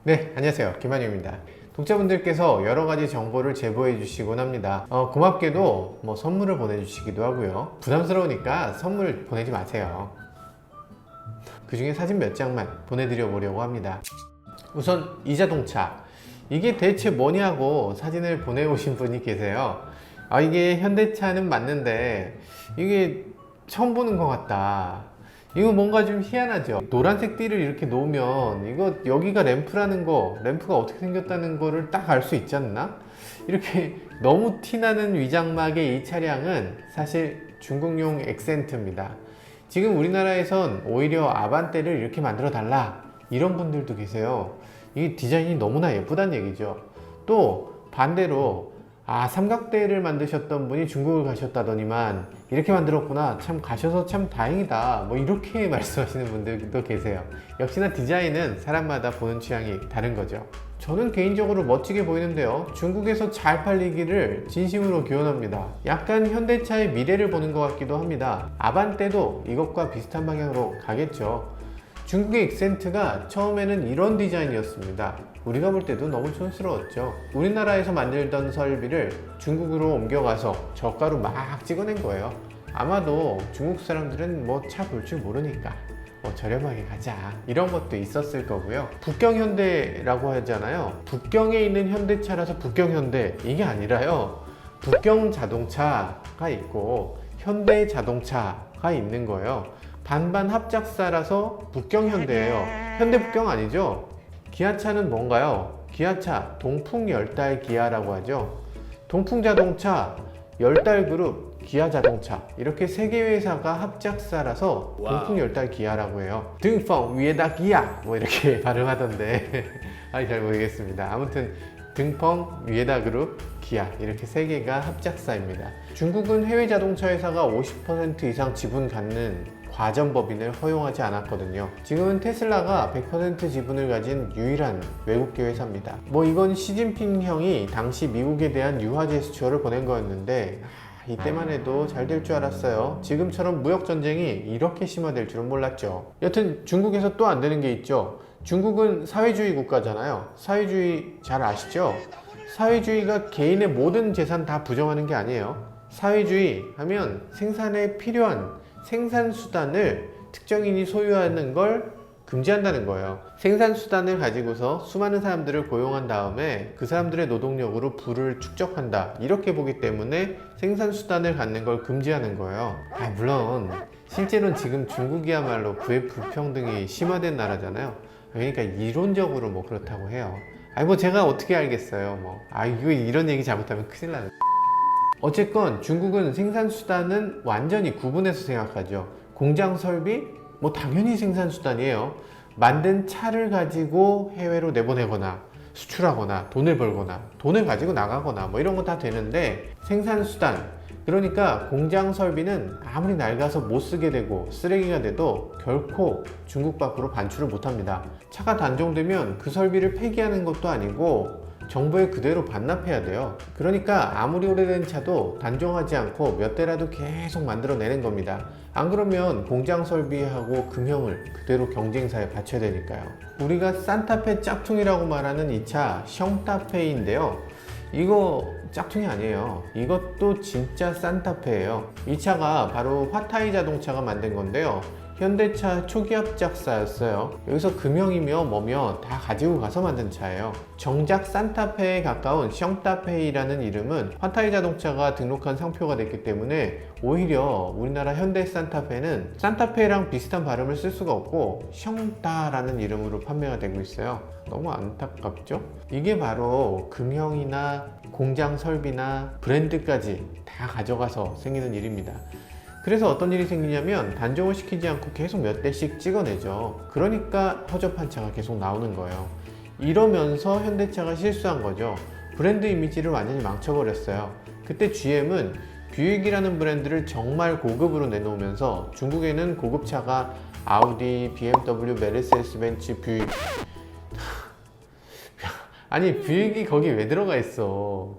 네, 안녕하세요. 김한용입니다. 독자분들께서 여러가지 정보를 제보해 주시곤 합니다. 고맙게도 선물을 보내주시기도 하고요. 부담스러우니까 선물 보내지 마세요. 그 중에 사진 몇 장만 보내드려 보려고 합니다. 우선 이 자동차, 이게 대체 뭐냐고 사진을 보내오신 분이 계세요. 이게 현대차는 맞는데 이게 처음 보는 것 같다, 이거 뭔가 좀 희한하죠. 노란색 띠를 이렇게 놓으면 이거 여기가 램프라는 거, 램프가 어떻게 생겼다는 거를 딱 알 수 있지 않나? 이렇게 너무 티나는 위장막의 이 차량은 사실 중국용 엑센트입니다. 지금 우리나라에선 오히려 아반떼를 이렇게 만들어 달라, 이런 분들도 계세요. 이 디자인이 너무나 예쁘다는 얘기죠. 또 반대로 삼각대를 만드셨던 분이 중국을 가셨다더니만 이렇게 만들었구나, 참 가셔서 참 다행이다, 이렇게 말씀하시는 분들도 계세요. 역시나 디자인은 사람마다 보는 취향이 다른 거죠. 저는 개인적으로 멋지게 보이는데요, 중국에서 잘 팔리기를 진심으로 기원합니다. 약간 현대차의 미래를 보는 것 같기도 합니다. 아반떼도 이것과 비슷한 방향으로 가겠죠. 중국의 엑센트가 처음에는 이런 디자인이었습니다. 우리가 볼 때도 너무 촌스러웠죠. 우리나라에서 만들던 설비를 중국으로 옮겨가서 저가로 막 찍어낸 거예요. 아마도 중국 사람들은 차 볼 줄 모르니까 저렴하게 가자, 이런 것도 있었을 거고요. 북경현대라고 하잖아요. 북경에 있는 현대차라서 북경현대, 이게 아니라요, 북경자동차가 있고 현대자동차가 있는 거예요. 반반 합작사라서 북경현대예요. 현대북경 아니죠? 기아차는 뭔가요? 기아차 동풍열달 기아라고 하죠. 동풍자동차, 열달그룹, 기아자동차, 이렇게 세 개 회사가 합작사라서 동풍열달 기아라고 해요. 등펑 위에다 기아 이렇게 발음하던데 잘 모르겠습니다. 아무튼 등펑 위에다 그룹 기아, 이렇게 세 개가 합작사입니다. 중국은 해외 자동차 회사가 50% 이상 지분 갖는 과점법인을 허용하지 않았거든요. 지금은 테슬라가 100% 지분을 가진 유일한 외국계 회사입니다. 이건 시진핑 형이 당시 미국에 대한 유화 제스처를 보낸 거였는데 이때만 해도 잘 될 줄 알았어요. 지금처럼 무역전쟁이 이렇게 심화될 줄은 몰랐죠. 여튼 중국에서 또 안 되는 게 있죠. 중국은 사회주의 국가잖아요. 사회주의 잘 아시죠? 사회주의가 개인의 모든 재산 다 부정하는 게 아니에요. 사회주의 하면 생산에 필요한 생산수단을 특정인이 소유하는 걸 금지한다는 거예요. 생산수단을 가지고서 수많은 사람들을 고용한 다음에 그 사람들의 노동력으로 부를 축적한다, 이렇게 보기 때문에 생산수단을 갖는 걸 금지하는 거예요. 물론 실제로는 지금 중국이야말로 부의 불평등이 심화된 나라잖아요. 그러니까 이론적으로 그렇다고 해요. 제가 어떻게 알겠어요. 이거 이런 얘기 잘못하면 큰일 나는. 어쨌건 중국은 생산수단은 완전히 구분해서 생각하죠. 공장 설비? 당연히 생산수단이에요. 만든 차를 가지고 해외로 내보내거나 수출하거나 돈을 벌거나 돈을 가지고 나가거나 이런 거 다 되는데, 생산수단, 그러니까 공장 설비는 아무리 낡아서 못 쓰게 되고 쓰레기가 돼도 결코 중국 밖으로 반출을 못합니다. 차가 단종되면 그 설비를 폐기하는 것도 아니고 정부에 그대로 반납해야 돼요. 그러니까 아무리 오래된 차도 단종하지 않고 몇 대라도 계속 만들어내는 겁니다. 안 그러면 공장 설비하고 금형을 그대로 경쟁사에 바쳐야 되니까요. 우리가 산타페 짝퉁이라고 말하는 이 차 셩따페인데요, 이거 짝퉁이 아니에요. 이것도 진짜 산타페예요. 이 차가 바로 화타이 자동차가 만든 건데요, 현대차 초기 합작사였어요. 여기서 금형이며 뭐며 다 가지고 가서 만든 차예요. 정작 산타페에 가까운 셩따페이라는 이름은 화타이 자동차가 등록한 상표가 됐기 때문에 오히려 우리나라 현대 산타페는 산타페랑 비슷한 발음을 쓸 수가 없고 셩따라는 이름으로 판매가 되고 있어요. 너무 안타깝죠? 이게 바로 금형이나 공장 설비나 브랜드까지 다 가져가서 생기는 일입니다. 그래서 어떤 일이 생기냐면 단종을 시키지 않고 계속 몇 대씩 찍어내죠. 그러니까 허접한 차가 계속 나오는 거예요. 이러면서 현대차가 실수한 거죠. 브랜드 이미지를 완전히 망쳐버렸어요. 그때 GM은 뷰익이라는 브랜드를 정말 고급으로 내놓으면서 중국에는 고급차가 아우디, BMW, 메르세데스 벤츠, 뷰익 뷰익이 거기 왜 들어가 있어.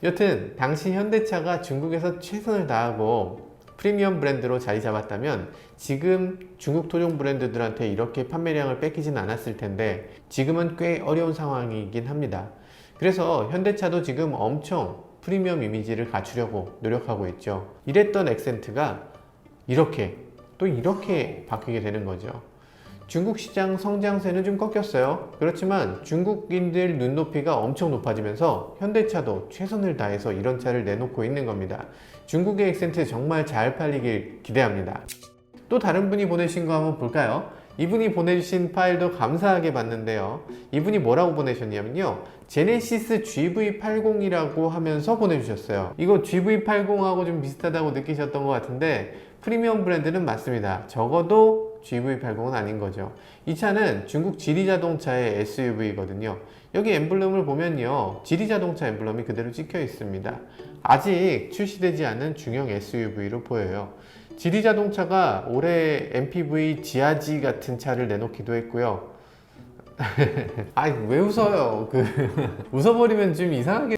여튼 당시 현대차가 중국에서 최선을 다하고 프리미엄 브랜드로 자리 잡았다면 지금 중국 토종 브랜드들한테 이렇게 판매량을 뺏기진 않았을 텐데 지금은 꽤 어려운 상황이긴 합니다. 그래서 현대차도 지금 엄청 프리미엄 이미지를 갖추려고 노력하고 있죠. 이랬던 엑센트가 이렇게 바뀌게 되는 거죠. 중국 시장 성장세는 좀 꺾였어요. 그렇지만 중국인들 눈높이가 엄청 높아지면서 현대차도 최선을 다해서 이런 차를 내놓고 있는 겁니다. 중국의 엑센트 정말 잘 팔리길 기대합니다. 또 다른 분이 보내신 거 한번 볼까요? 이분이 보내주신 파일도 감사하게 봤는데요. 이분이 뭐라고 보내셨냐면요, 제네시스 GV80이라고 하면서 보내주셨어요. 이거 GV80하고 좀 비슷하다고 느끼셨던 것 같은데 프리미엄 브랜드는 맞습니다. 적어도 GV80은 아닌 거죠. 이 차는 중국 지리자동차의 SUV거든요. 여기 엠블럼을 보면요, 지리자동차 엠블럼이 그대로 찍혀 있습니다. 아직 출시되지 않은 중형 SUV로 보여요. 지리자동차가 올해 MPV 지아지 같은 차를 내놓기도 했고요. 아이, 왜 웃어요? 웃어버리면 좀 이상하게.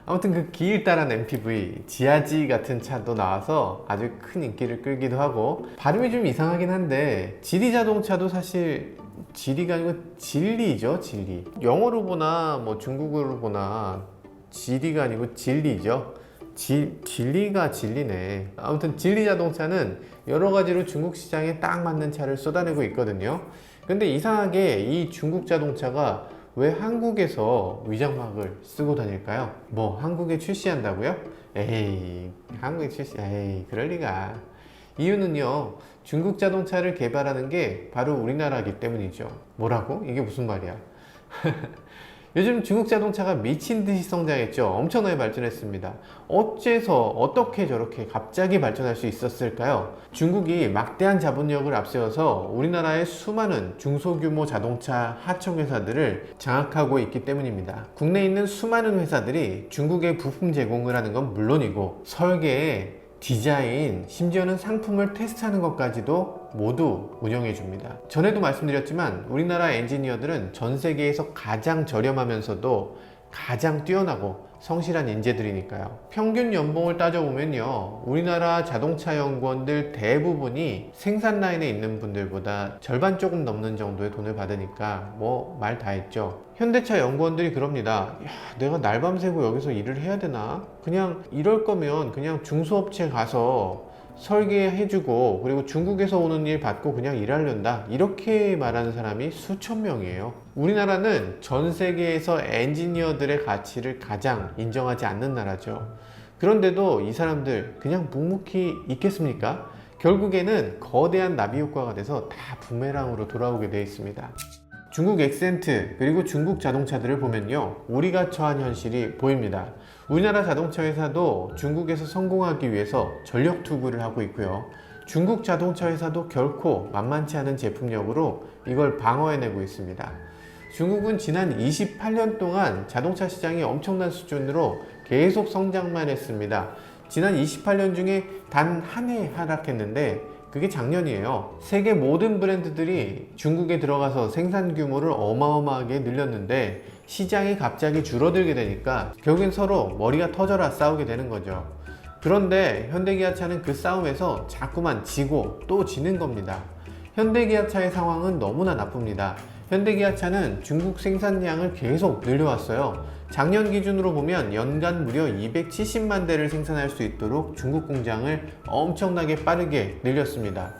아무튼 그 기일달한 MPV 지아지 같은 차도 나와서 아주 큰 인기를 끌기도 하고, 발음이 좀 이상하긴 한데 지리자동차도 사실 지리가 아니고 진리죠. 진리. 영어로 보나 뭐 중국어로 보나 지리가 아니고 진리죠. 진리가 진리네. 아무튼 진리자동차는 여러 가지로 중국 시장에 딱 맞는 차를 쏟아내고 있거든요. 근데 이상하게 이 중국 자동차가 왜 한국에서 위장막을 쓰고 다닐까요? 뭐 한국에 출시한다고요? 에이, 한국에 에이, 그럴 리가. 이유는요, 중국 자동차를 개발하는 게 바로 우리나라이기 때문이죠. 뭐라고? 이게 무슨 말이야? 요즘 중국 자동차가 미친 듯이 성장했죠. 엄청나게 발전했습니다. 어째서 어떻게 저렇게 갑자기 발전할 수 있었을까요? 중국이 막대한 자본력을 앞세워서 우리나라의 수많은 중소규모 자동차 하청 회사들을 장악하고 있기 때문입니다. 국내에 있는 수많은 회사들이 중국에 부품 제공을 하는 건 물론이고 설계, 디자인, 심지어는 상품을 테스트하는 것까지도 모두 운영해 줍니다. 전에도 말씀드렸지만 우리나라 엔지니어들은 전 세계에서 가장 저렴하면서도 가장 뛰어나고 성실한 인재들이니까요. 평균 연봉을 따져보면요, 우리나라 자동차 연구원들 대부분이 생산 라인에 있는 분들보다 절반 조금 넘는 정도의 돈을 받으니까 뭐 말 다 했죠. 현대차 연구원들이 그럽니다. 야, 내가 날밤 새고 여기서 일을 해야 되나? 그냥 이럴 거면 그냥 중소업체 가서 설계해주고 그리고 중국에서 오는 일 받고 그냥 일하련다, 이렇게 말하는 사람이 수천 명이에요. 우리나라는 전 세계에서 엔지니어들의 가치를 가장 인정하지 않는 나라죠. 그런데도 이 사람들 그냥 묵묵히 있겠습니까? 결국에는 거대한 나비 효과가 돼서 다 부메랑으로 돌아오게 되어 있습니다. 중국 엑센트 그리고 중국 자동차들을 보면요, 우리가 처한 현실이 보입니다. 우리나라 자동차 회사도 중국에서 성공하기 위해서 전력 투구를 하고 있고요, 중국 자동차 회사도 결코 만만치 않은 제품력으로 이걸 방어해내고 있습니다. 중국은 지난 28년 동안 자동차 시장이 엄청난 수준으로 계속 성장만 했습니다. 지난 28년 중에 단 한 해 하락했는데 그게 작년이에요. 세계 모든 브랜드들이 중국에 들어가서 생산 규모를 어마어마하게 늘렸는데 시장이 갑자기 줄어들게 되니까 결국엔 서로 머리가 터져라 싸우게 되는 거죠. 그런데 현대기아차는 그 싸움에서 자꾸만 지고 또 지는 겁니다. 현대기아차의 상황은 너무나 나쁩니다. 현대기아차는 중국 생산량을 계속 늘려왔어요. 작년 기준으로 보면 연간 무려 270만 대를 생산할 수 있도록 중국 공장을 엄청나게 빠르게 늘렸습니다.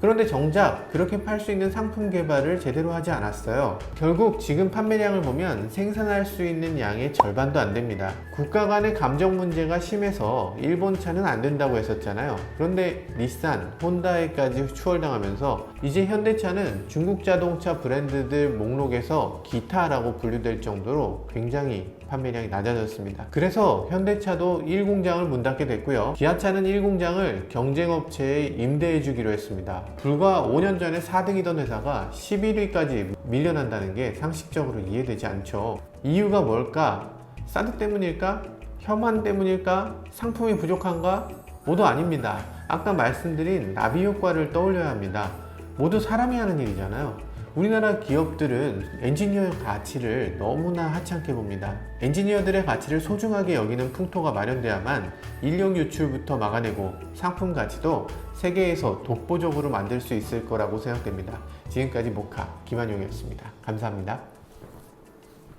그런데 정작 그렇게 팔 수 있는 상품 개발을 제대로 하지 않았어요. 결국 지금 판매량을 보면 생산할 수 있는 양의 절반도 안 됩니다. 국가 간의 감정 문제가 심해서 일본 차는 안 된다고 했었잖아요. 그런데 닛산, 혼다에까지 추월당하면서 이제 현대차는 중국 자동차 브랜드들 목록에서 기타라고 분류될 정도로 굉장히 판매량이 낮아졌습니다. 그래서 현대차도 1공장을 문 닫게 됐고요, 기아차는 1공장을 경쟁업체에 임대해 주기로 했습니다. 불과 5년 전에 4등이던 회사가 11위까지 밀려난다는 게 상식적으로 이해되지 않죠. 이유가 뭘까? 사드 때문일까? 혐한 때문일까? 상품이 부족한가? 모두 아닙니다. 아까 말씀드린 나비 효과를 떠올려야 합니다. 모두 사람이 하는 일이잖아요. 우리나라 기업들은 엔지니어의 가치를 너무나 하찮게 봅니다. 엔지니어들의 가치를 소중하게 여기는 풍토가 마련돼야만 인력 유출부터 막아내고 상품 가치도 세계에서 독보적으로 만들 수 있을 거라고 생각됩니다. 지금까지 모카 김한용이었습니다. 감사합니다.